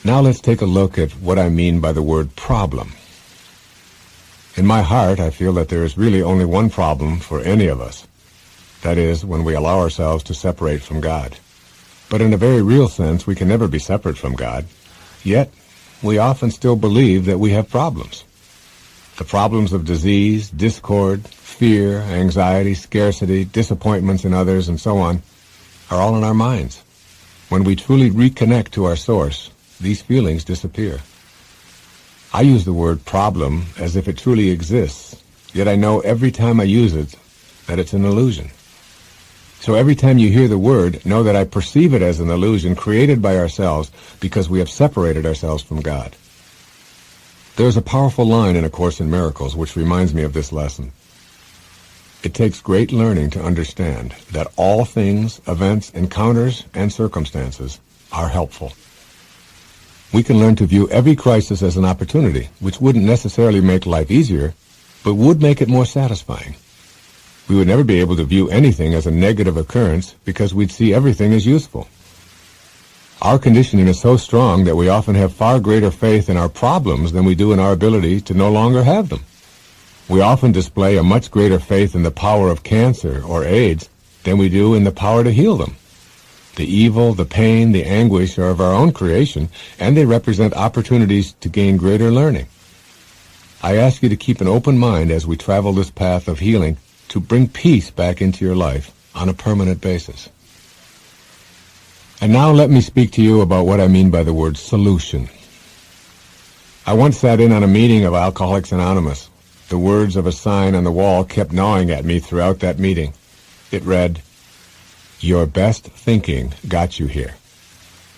Now let's take a look at what I mean by the word problem. In my heart, I feel that there is really only one problem for any of us. That is, when we allow ourselves to separate from God. But in a very real sense, we can never be separate from God. Yet, we often still believe that we have problems. The problems of disease, discord, fear, anxiety, scarcity, disappointments in others, and so on, are all in our minds. When we truly reconnect to our source, these feelings disappear. I use the word problem as if it truly exists, yet I know every time I use it that it's an illusion. So every time you hear the word, know that I perceive it as an illusion created by ourselves because we have separated ourselves from God. There is a powerful line in A Course in Miracles which reminds me of this lesson. It takes great learning to understand that all things, events, encounters, and circumstances are helpful. We can learn to view every crisis as an opportunity, which wouldn't necessarily make life easier, but would make it more satisfying. We would never be able to view anything as a negative occurrence because we'd see everything as useful. Our conditioning is so strong that we often have far greater faith in our problems than we do in our ability to no longer have them. We often display a much greater faith in the power of cancer or AIDS than we do in the power to heal them. The evil, the pain, the anguish are of our own creation, and they represent opportunities to gain greater learning. I ask you to keep an open mind as we travel this path of healing to bring peace back into your life on a permanent basis. And now let me speak to you about what I mean by the word solution. I once sat in on a meeting of Alcoholics Anonymous. The words of a sign on the wall kept gnawing at me throughout that meeting. It read, "Your best thinking got you here."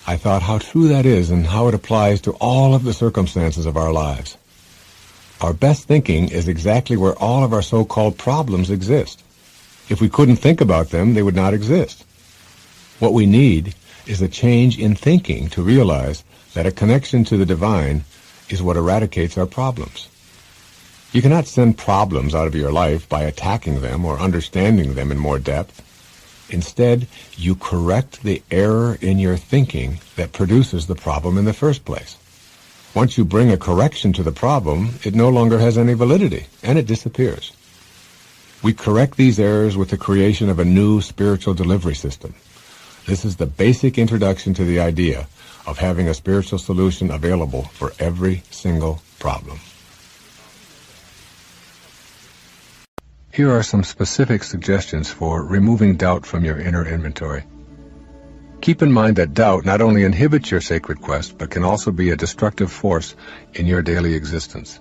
I thought how true that is and how it applies to all of the circumstances of our lives. Our best thinking is exactly where all of our so-called problems exist. If we couldn't think about them, they would not exist. What we need is a change in thinking to realize that a connection to the divine is what eradicates our problems. You cannot send problems out of your life by attacking them or understanding them in more depth. Instead, you correct the error in your thinking that produces the problem in the first place. Once you bring a correction to the problem, it no longer has any validity, and it disappears. We correct these errors with the creation of a new spiritual delivery system. This is the basic introduction to the idea of having a spiritual solution available for every single problem. Here are some specific suggestions for removing doubt from your inner inventory. Keep in mind that doubt not only inhibits your sacred quest, but can also be a destructive force in your daily existence.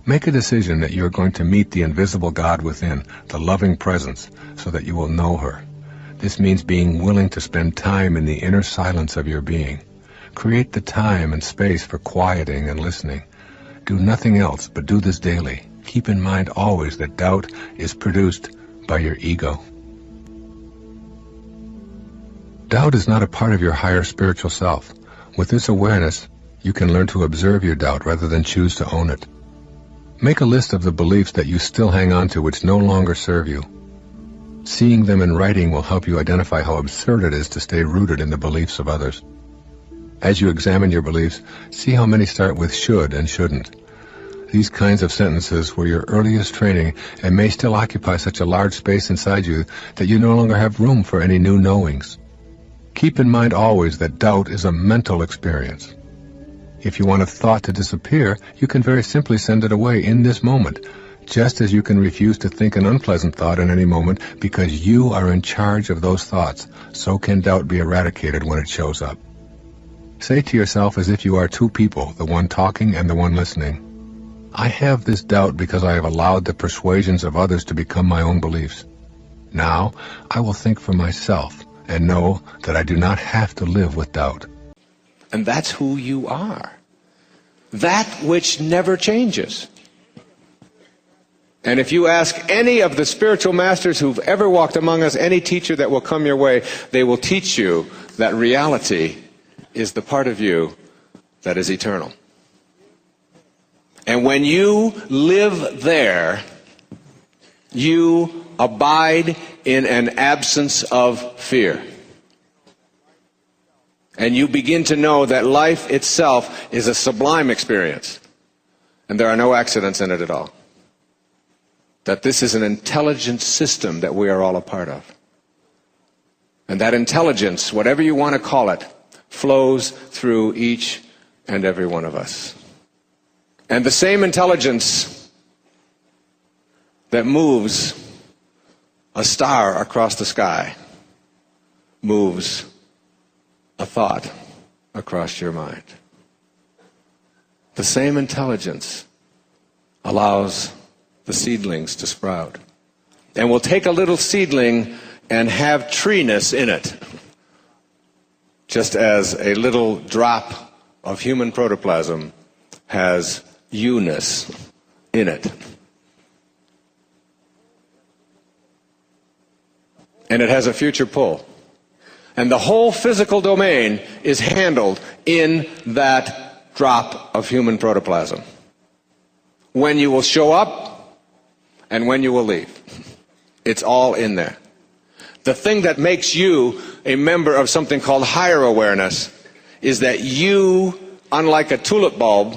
Make a decision that you are going to meet the invisible God within, the loving presence, so that you will know her. This means being willing to spend time in the inner silence of your being. Create the time and space for quieting and listening. Do nothing else, but do this daily. Keep in mind always that doubt is produced by your ego. Doubt is not a part of your higher spiritual self. With this awareness, you can learn to observe your doubt rather than choose to own it. Make a list of the beliefs that you still hang on to which no longer serve you. Seeing them in writing will help you identify how absurd it is to stay rooted in the beliefs of others. As you examine your beliefs, see how many start with should and shouldn't. These kinds of sentences were your earliest training and may still occupy such a large space inside you that you no longer have room for any new knowings. Keep in mind always that doubt is a mental experience. If you want a thought to disappear, you can very simply send it away in this moment, just as you can refuse to think an unpleasant thought in any moment because you are in charge of those thoughts. So can doubt be eradicated when it shows up. Say to yourself as if you are two people, the one talking and the one listening, "I have this doubt because I have allowed the persuasions of others to become my own beliefs. Now, I will think for myself and know that I do not have to live with doubt." And that's who you are. That which never changes. And if you ask any of the spiritual masters who've ever walked among us, any teacher that will come your way, they will teach you that reality is the part of you that is eternal. And when you live there, you abide in an absence of fear. And you begin to know that life itself is a sublime experience. And there are no accidents in it at all. That this is an intelligent system that we are all a part of. And that intelligence, whatever you want to call it, flows through each and every one of us. And the same intelligence that moves a star across the sky moves a thought across your mind. The same intelligence allows the seedlings to sprout. And will take a little seedling and have treeness in it, just as a little drop of human protoplasm has you-ness in it. And it has a future pull. And the whole physical domain is handled in that drop of human protoplasm. When you will show up and when you will leave. It's all in there. The thing that makes you a member of something called higher awareness is that you, unlike a tulip bulb,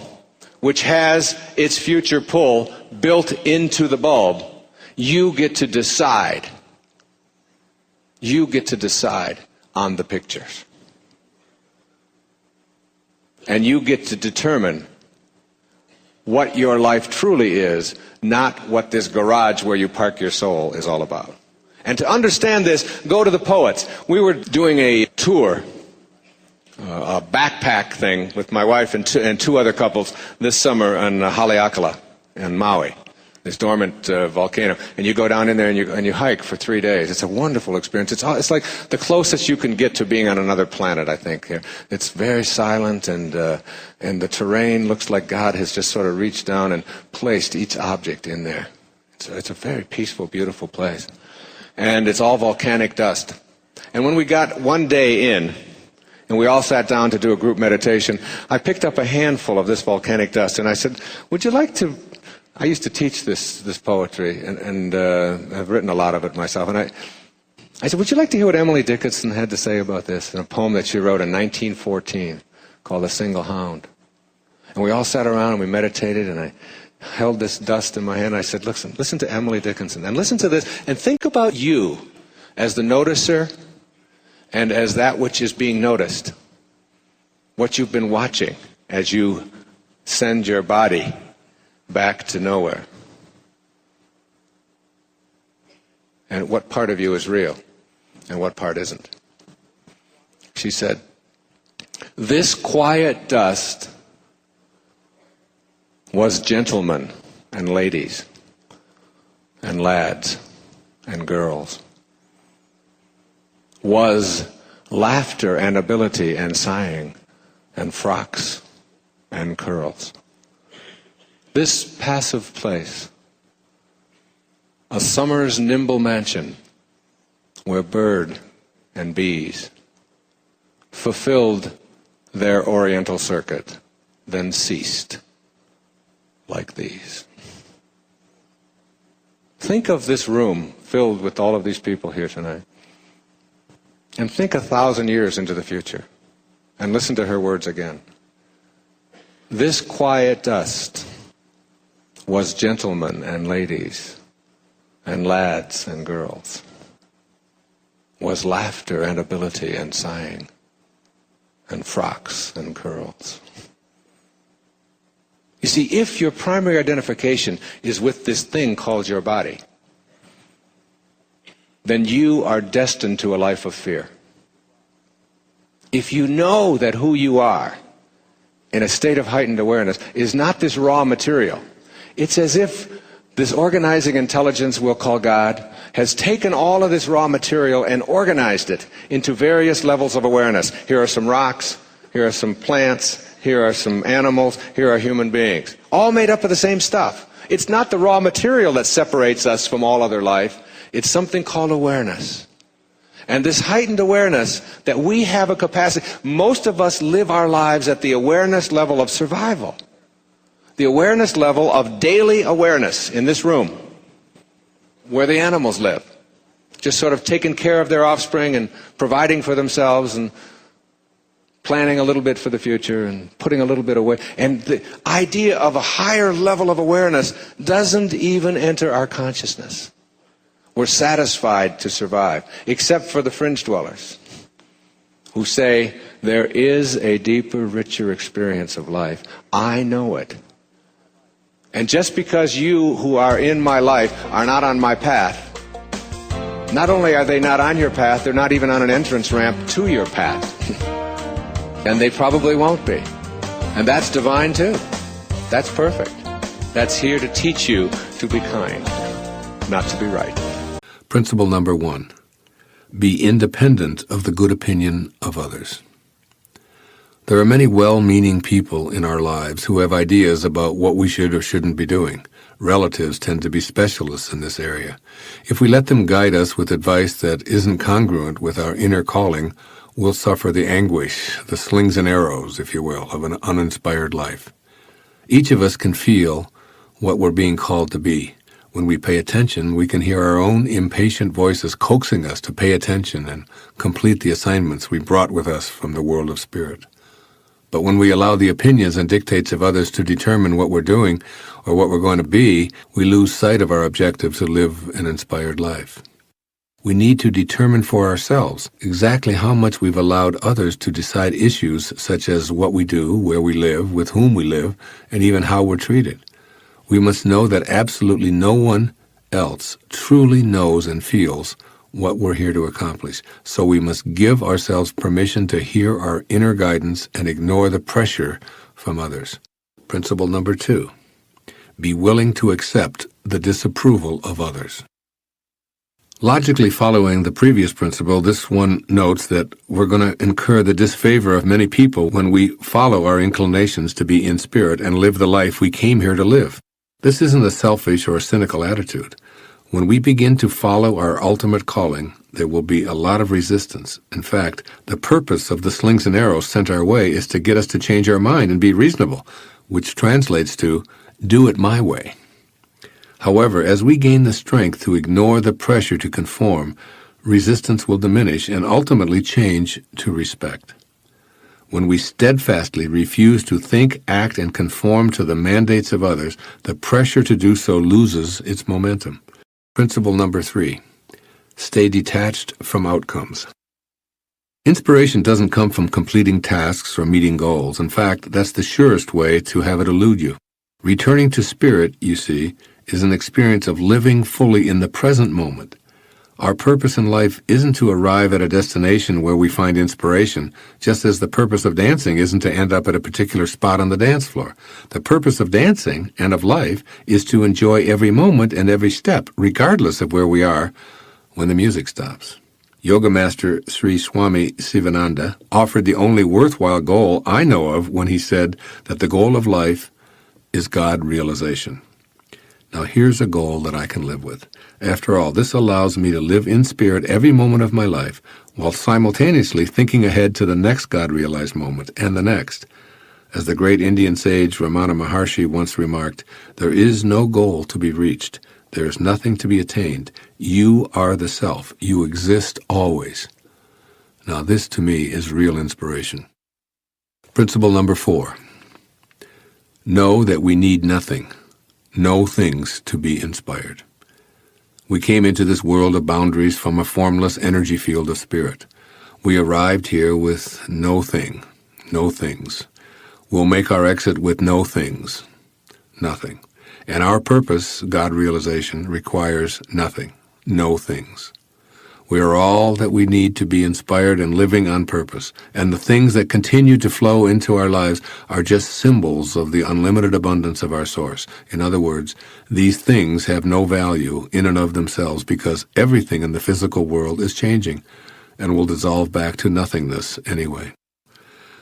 which has its future pull built into the bulb, you get to decide. You get to decide on the pictures. And you get to determine what your life truly is, not what this garage where you park your soul is all about. And to understand this, go to the poets. We were doing a tour, a backpack thing with my wife and two other couples this summer on Haleakala in Maui, this dormant volcano. And you go down in there and you hike for 3 days. It's a wonderful experience. It's like the closest you can get to being on another planet, I think. It's very silent, and the terrain looks like God has just sort of reached down and placed each object in there. It's a very peaceful, beautiful place. And it's all volcanic dust. And when we got one day in, and we all sat down to do a group meditation, I picked up a handful of this volcanic dust, and I said, would you like to... I used to teach this poetry, and I've written a lot of it myself. And I said, would you like to hear what Emily Dickinson had to say about this in a poem that she wrote in 1914 called A Single Hound? And we all sat around and we meditated, and I held this dust in my hand. I said, listen to Emily Dickinson, and listen to this, and think about you as the noticer and as that which is being noticed. What you've been watching as you send your body back to nowhere. And what part of you is real and what part isn't. She said, this quiet dust was gentlemen and ladies and lads and girls, was laughter and ability and sighing and frocks and curls. This passive place, a summer's nimble mansion where bird and bees fulfilled their oriental circuit, then ceased like these. Think of this room filled with all of these people here tonight. And think 1,000 years into the future. And listen to her words again. This quiet dust was gentlemen and ladies and lads and girls, was laughter and ability and sighing and frocks and curls. You see, if your primary identification is with this thing called your body, then you are destined to a life of fear. If you know that who you are in a state of heightened awareness is not this raw material, it's as if this organizing intelligence we'll call God has taken all of this raw material and organized it into various levels of awareness. Here are some rocks, here are some plants, here are some animals, here are human beings. All made up of the same stuff. It's not the raw material that separates us from all other life. It's something called awareness. And this heightened awareness that we have a capacity, most of us live our lives at the awareness level of survival. The awareness level of daily awareness in this room, where the animals live. Just sort of taking care of their offspring and providing for themselves and planning a little bit for the future and putting a little bit away. And the idea of a higher level of awareness doesn't even enter our consciousness. We're satisfied to survive, except for the fringe dwellers who say, there is a deeper, richer experience of life. I know it. And just because you who are in my life are not on my path, not only are they not on your path, they're not even on an entrance ramp to your path. And they probably won't be. And that's divine too. That's perfect. That's here to teach you to be kind, not to be right. Principle number 1. Be independent of the good opinion of others. There are many well-meaning people in our lives who have ideas about what we should or shouldn't be doing. Relatives tend to be specialists in this area. If we let them guide us with advice that isn't congruent with our inner calling, we'll suffer the anguish, the slings and arrows, if you will, of an uninspired life. Each of us can feel what we're being called to be. When we pay attention, we can hear our own impatient voices coaxing us to pay attention and complete the assignments we brought with us from the world of spirit. But when we allow the opinions and dictates of others to determine what we're doing or what we're going to be, we lose sight of our objective to live an inspired life. We need to determine for ourselves exactly how much we've allowed others to decide issues such as what we do, where we live, with whom we live, and even how we're treated. We must know that absolutely no one else truly knows and feels what we're here to accomplish. So we must give ourselves permission to hear our inner guidance and ignore the pressure from others. Principle number 2. Be willing to accept the disapproval of others. Logically following the previous principle, this one notes that we're going to incur the disfavor of many people when we follow our inclinations to be in spirit and live the life we came here to live. This isn't a selfish or a cynical attitude. When we begin to follow our ultimate calling, there will be a lot of resistance. In fact, the purpose of the slings and arrows sent our way is to get us to change our mind and be reasonable, which translates to, do it my way. However, as we gain the strength to ignore the pressure to conform, resistance will diminish and ultimately change to respect. When we steadfastly refuse to think, act, and conform to the mandates of others, the pressure to do so loses its momentum. Principle number 3. Stay detached from outcomes. Inspiration doesn't come from completing tasks or meeting goals. In fact, that's the surest way to have it elude you. Returning to spirit, you see, is an experience of living fully in the present moment. Our purpose in life isn't to arrive at a destination where we find inspiration, just as the purpose of dancing isn't to end up at a particular spot on the dance floor. The purpose of dancing and of life is to enjoy every moment and every step, regardless of where we are when the music stops. Yoga Master Sri Swami Sivananda offered the only worthwhile goal I know of when he said that the goal of life is God realization. Now here's a goal that I can live with. After all, this allows me to live in spirit every moment of my life, while simultaneously thinking ahead to the next God-realized moment and the next. As the great Indian sage Ramana Maharshi once remarked, there is no goal to be reached. There is nothing to be attained. You are the self. You exist always. Now this to me is real inspiration. Principle number 4. Know that we need nothing. No things to be inspired. We came into this world of boundaries from a formless energy field of spirit. We arrived here with no thing, no things. We'll make our exit with no things, nothing. And our purpose, God realization, requires nothing, no things. We are all that we need to be inspired and living on purpose, and the things that continue to flow into our lives are just symbols of the unlimited abundance of our source. In other words, these things have no value in and of themselves because everything in the physical world is changing and will dissolve back to nothingness anyway.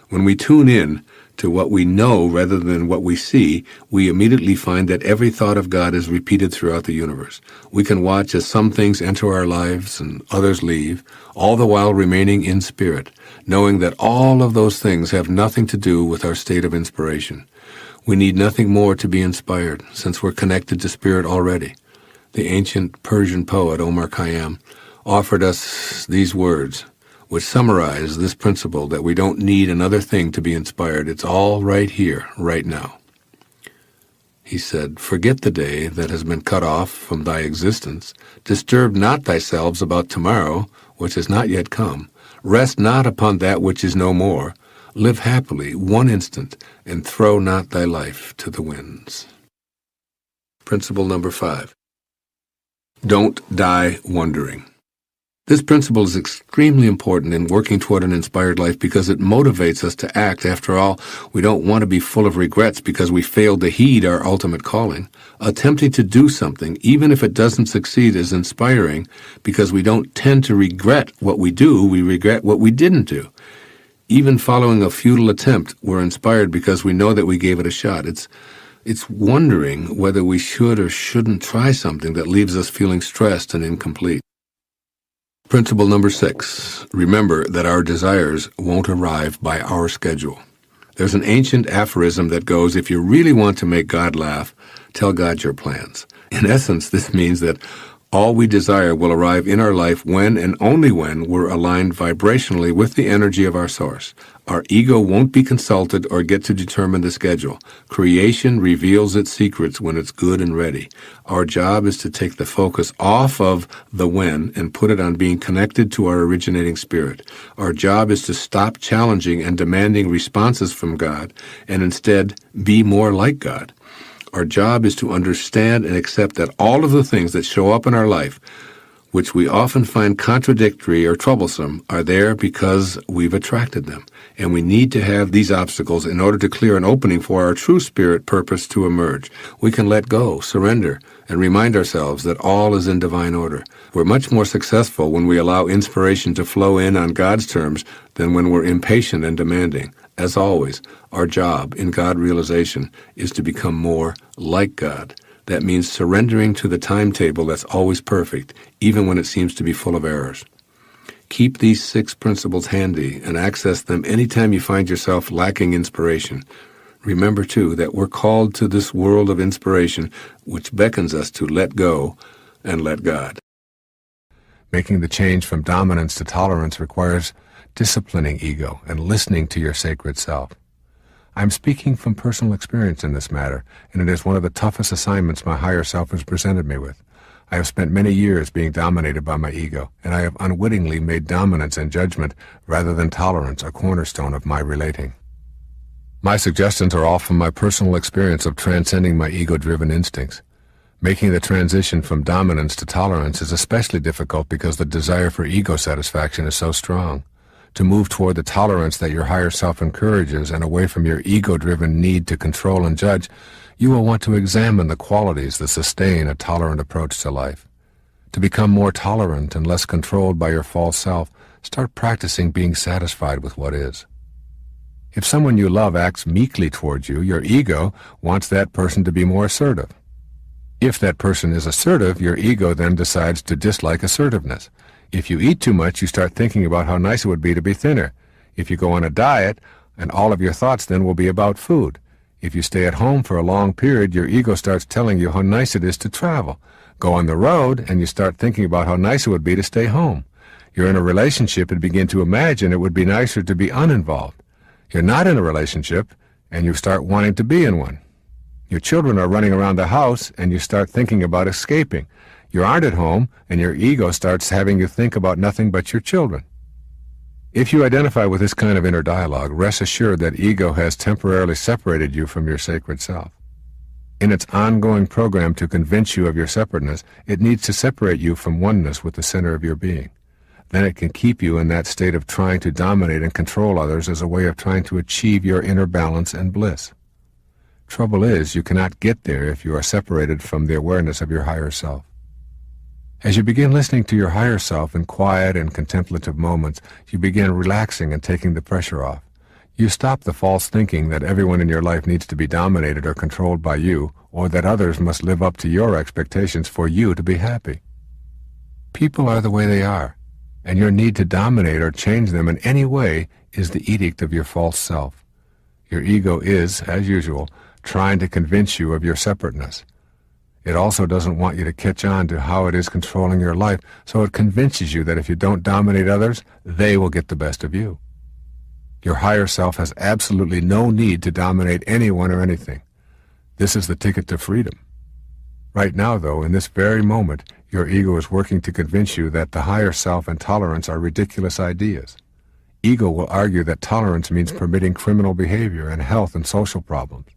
When we tune in to what we know rather than what we see, we immediately find that every thought of God is repeated throughout the universe. We can watch as some things enter our lives and others leave, all the while remaining in spirit, knowing that all of those things have nothing to do with our state of inspiration. We need nothing more to be inspired, since we're connected to spirit already. The ancient Persian poet Omar Khayyam offered us these words, which summarize this principle that we don't need another thing to be inspired. It's all right here, right now. He said, "Forget the day that has been cut off from thy existence. Disturb not thyself about tomorrow, which has not yet come. Rest not upon that which is no more. Live happily one instant, and throw not thy life to the winds." Principle number 5. Don't die wondering. This principle is extremely important in working toward an inspired life because it motivates us to act. After all, we don't want to be full of regrets because we failed to heed our ultimate calling. Attempting to do something, even if it doesn't succeed, is inspiring because we don't tend to regret what we do, we regret what we didn't do. Even following a futile attempt, we're inspired because we know that we gave it a shot. It's wondering whether we should or shouldn't try something that leaves us feeling stressed and incomplete. Principle number 6. Remember that our desires won't arrive by our schedule. There's an ancient aphorism that goes, if you really want to make God laugh, tell God your plans. In essence, this means that all we desire will arrive in our life when and only when we're aligned vibrationally with the energy of our source. Our ego won't be consulted or get to determine the schedule. Creation reveals its secrets when it's good and ready. Our job is to take the focus off of the when and put it on being connected to our originating spirit. Our job is to stop challenging and demanding responses from God and instead be more like God. Our job is to understand and accept that all of the things that show up in our life, which we often find contradictory or troublesome, are there because we've attracted them. And we need to have these obstacles in order to clear an opening for our true spirit purpose to emerge. We can let go, surrender, and remind ourselves that all is in divine order. We're much more successful when we allow inspiration to flow in on God's terms than when we're impatient and demanding. As always, our job in God realization is to become more like God. That means surrendering to the timetable that's always perfect, even when it seems to be full of errors. Keep these 6 principles handy and access them anytime you find yourself lacking inspiration. Remember, too, that we're called to this world of inspiration, which beckons us to let go and let God. Making the change from dominance to tolerance requires disciplining ego and listening to your sacred self. I'm speaking from personal experience in this matter, and it is one of the toughest assignments my higher self has presented me with. I have spent many years being dominated by my ego, and I have unwittingly made dominance and judgment rather than tolerance a cornerstone of my relating. My suggestions are all from my personal experience of transcending my ego-driven instincts. Making the transition from dominance to tolerance is especially difficult because the desire for ego satisfaction is so strong. To move toward the tolerance that your higher self encourages and away from your ego-driven need to control and judge, you will want to examine the qualities that sustain a tolerant approach to life. To become more tolerant and less controlled by your false self, start practicing being satisfied with what is. If someone you love acts meekly towards you, your ego wants that person to be more assertive. If that person is assertive, your ego then decides to dislike assertiveness. If you eat too much, you start thinking about how nice it would be to be thinner. If you go on a diet, and all of your thoughts then will be about food. If you stay at home for a long period, your ego starts telling you how nice it is to travel. Go on the road, and you start thinking about how nice it would be to stay home. You're in a relationship and begin to imagine it would be nicer to be uninvolved. You're not in a relationship, and you start wanting to be in one. Your children are running around the house, and you start thinking about escaping. You aren't at home, and your ego starts having you think about nothing but your children. If you identify with this kind of inner dialogue, rest assured that ego has temporarily separated you from your sacred self. In its ongoing program to convince you of your separateness, it needs to separate you from oneness with the center of your being. Then it can keep you in that state of trying to dominate and control others as a way of trying to achieve your inner balance and bliss. Trouble is, you cannot get there if you are separated from the awareness of your higher self. As you begin listening to your higher self in quiet and contemplative moments, you begin relaxing and taking the pressure off. You stop the false thinking that everyone in your life needs to be dominated or controlled by you, or that others must live up to your expectations for you to be happy. People are the way they are, and your need to dominate or change them in any way is the edict of your false self. Your ego is, as usual, trying to convince you of your separateness. It also doesn't want you to catch on to how it is controlling your life, so it convinces you that if you don't dominate others, they will get the best of you. Your higher self has absolutely no need to dominate anyone or anything. This is the ticket to freedom. Right now, though, in this very moment, your ego is working to convince you that the higher self and tolerance are ridiculous ideas. Ego will argue that tolerance means permitting criminal behavior and health and social problems.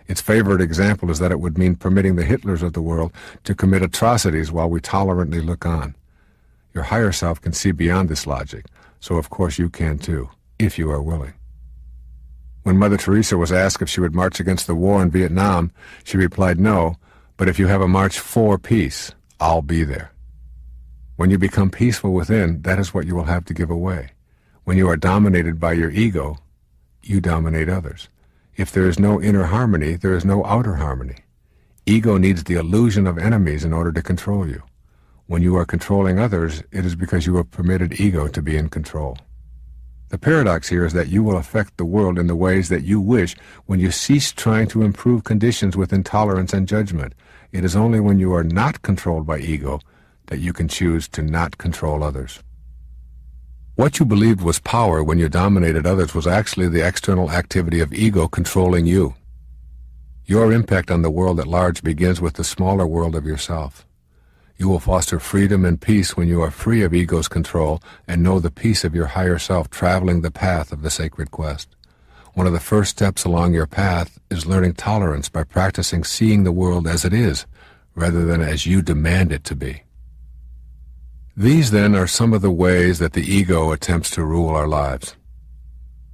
Its favorite example is that it would mean permitting the Hitlers of the world to commit atrocities while we tolerantly look on. Your higher self can see beyond this logic, so of course you can too, if you are willing. When Mother Teresa was asked if she would march against the war in Vietnam, she replied, "No, but if you have a march for peace, I'll be there." When you become peaceful within, that is what you will have to give away. When you are dominated by your ego, you dominate others. If there is no inner harmony, there is no outer harmony. Ego needs the illusion of enemies in order to control you. When you are controlling others, it is because you have permitted ego to be in control. The paradox here is that you will affect the world in the ways that you wish when you cease trying to improve conditions with intolerance and judgment. It is only when you are not controlled by ego that you can choose to not control others. What you believed was power when you dominated others was actually the external activity of ego controlling you. Your impact on the world at large begins with the smaller world of yourself. You will foster freedom and peace when you are free of ego's control and know the peace of your higher self traveling the path of the sacred quest. One of the first steps along your path is learning tolerance by practicing seeing the world as it is, rather than as you demand it to be. These, then, are some of the ways that the ego attempts to rule our lives.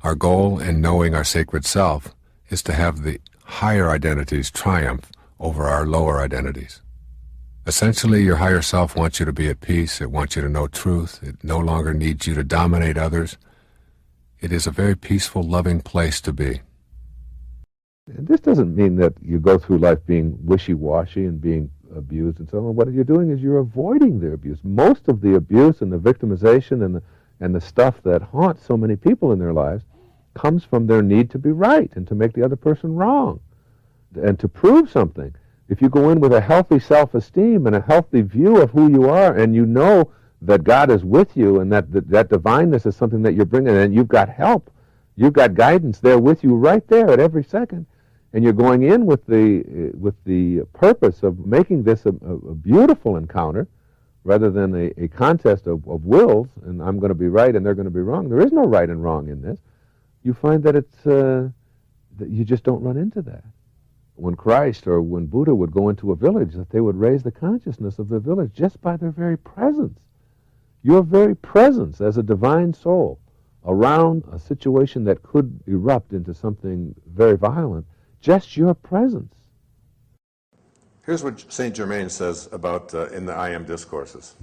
Our goal in knowing our sacred self is to have the higher identities triumph over our lower identities. Essentially, your higher self wants you to be at peace. It wants you to know truth. It no longer needs you to dominate others. It is a very peaceful, loving place to be. This doesn't mean that you go through life being wishy-washy and being abused and so on. What you're doing is you're avoiding the abuse. Most of the abuse and the victimization and the stuff that haunts so many people in their lives comes from their need to be right and to make the other person wrong and to prove something. If you go in with a healthy self-esteem and a healthy view of who you are, and you know that God is with you and that divineness is something that you're bringing, and you've got help, you've got guidance there with you right there at every second, and you're going in with the purpose of making this a beautiful encounter rather than a contest of wills, and I'm going to be right and they're going to be wrong. There is no right and wrong in this. You find that that you just don't run into that. When Christ or when Buddha would go into a village, that they would raise the consciousness of the village just by their very presence. Your very presence as a divine soul around a situation that could erupt into something very violent, just your presence. Here's what Saint Germain says about in the I Am discourses.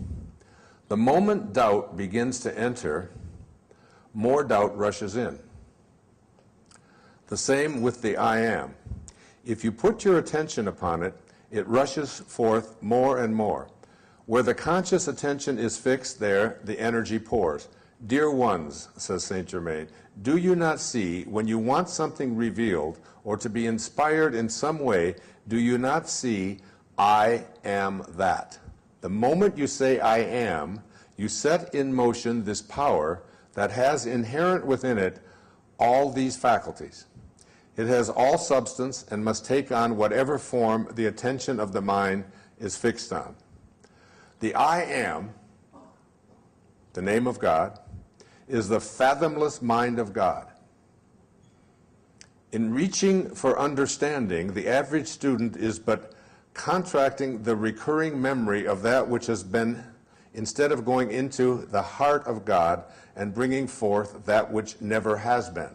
The moment doubt begins to enter, more doubt rushes in. The same with the I Am. If you put your attention upon it, it rushes forth more and more. Where the conscious attention is fixed, there the energy pours. Dear ones, says Saint Germain, do you not see when you want something revealed or to be inspired in some way, do you not see, I am that? The moment you say I am, you set in motion this power that has inherent within it all these faculties. It has all substance and must take on whatever form the attention of the mind is fixed on. The I am, the name of God, is the fathomless mind of God. In reaching for understanding, the average student is but contracting the recurring memory of that which has been, instead of going into the heart of God and bringing forth that which never has been.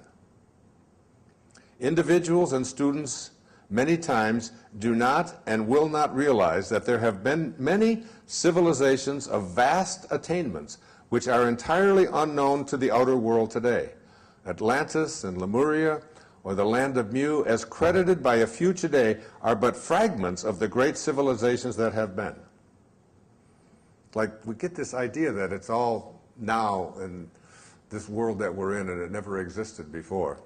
Individuals and students many times do not and will not realize that there have been many civilizations of vast attainments which are entirely unknown to the outer world today. Atlantis and Lemuria, or the land of Mu, as credited by a few today, are but fragments of the great civilizations that have been. Like, we get this idea that it's all now in this world that we're in and it never existed before.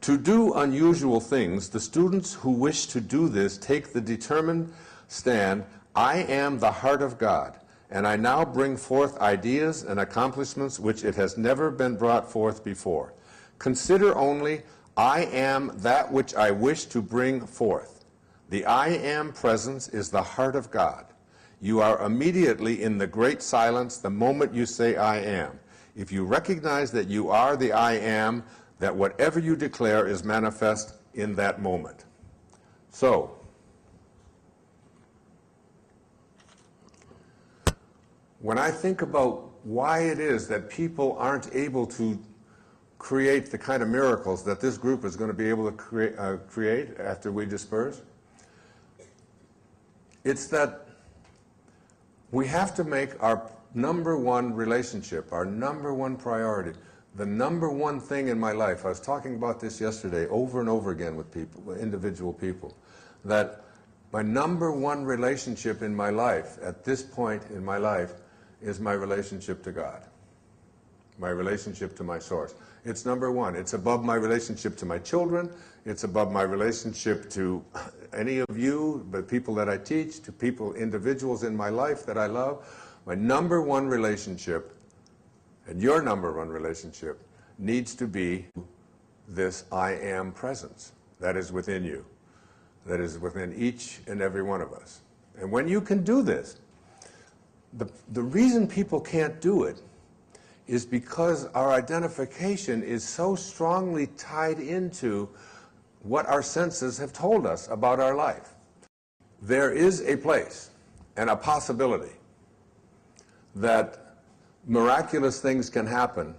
To do unusual things, the students who wish to do this take the determined stand, I am the heart of God, and I now bring forth ideas and accomplishments which it has never been brought forth before. Consider only, I am that which I wish to bring forth. The I am presence is the heart of God. You are immediately in the great silence the moment you say I am. If you recognize that you are the I am, that whatever you declare is manifest in that moment. So, when I think about why it is that people aren't able to create the kind of miracles that this group is going to be able to create after we disperse, it's that we have to make our number one relationship, our number one priority, the number one thing in my life. I was talking about this yesterday over and over again with people, with individual people, that my number one relationship in my life at this point in my life is my relationship to God, my relationship to my source. It's number one. It's above my relationship to my children. It's above my relationship to any of you, but people that I teach, to people, individuals in my life that I love. My number one relationship, and your number one relationship, needs to be this I am presence that is within you, that is within each and every one of us. And when you can do this, the reason people can't do it is because our identification is so strongly tied into what our senses have told us about our life. There is a place and a possibility that miraculous things can happen,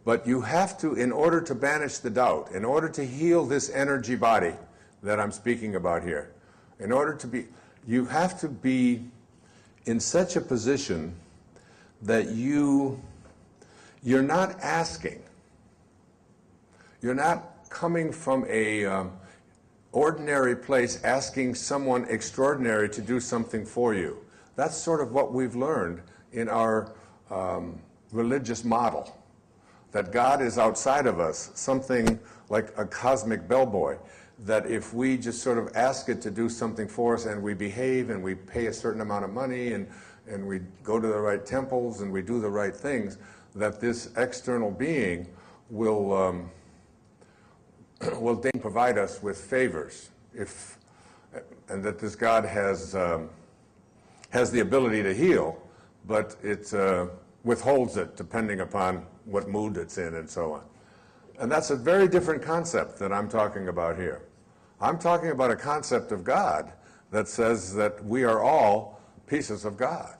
but you have to, in order to banish the doubt, in order to heal this energy body that I'm speaking about here, in order to be, you have to be in such a position that you're not asking. You're not coming from a ordinary place asking someone extraordinary to do something for you. That's sort of what we've learned in our religious model, that God is outside of us, something like a cosmic bellboy, that if we just sort of ask it to do something for us and we behave and we pay a certain amount of money and we go to the right temples and we do the right things, that this external being will then provide us with favors, and that this God has the ability to heal, but it withholds it depending upon what mood it's in and so on. And that's a very different concept that I'm talking about here. I'm talking about a concept of God that says that we are all pieces of God.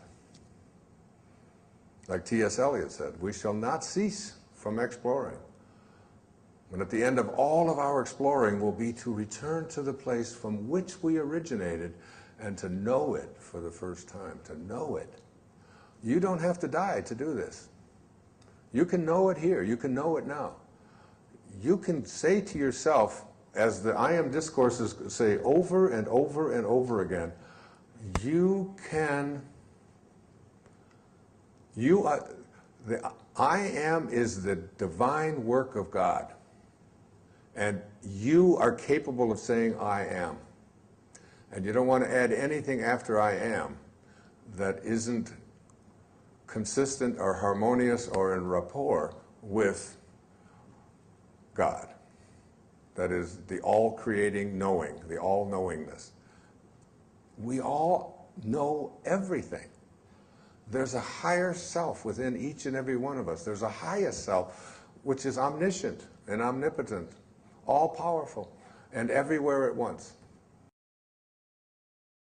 Like T.S. Eliot said, we shall not cease from exploring. And at the end of all of our exploring will be to return to the place from which we originated and to know it for the first time, to know it. You don't have to die to do this. You can know it here. You can know it now. You can say to yourself, as the I Am discourses say over and over and over again, the I Am is the divine work of God. And you are capable of saying I am. And you don't want to add anything after I am that isn't consistent or harmonious or in rapport with God. That is the all-creating knowing, the all-knowingness. We all know everything. There's a higher self within each and every one of us. There's a highest self which is omniscient and omnipotent, all-powerful, and everywhere at once.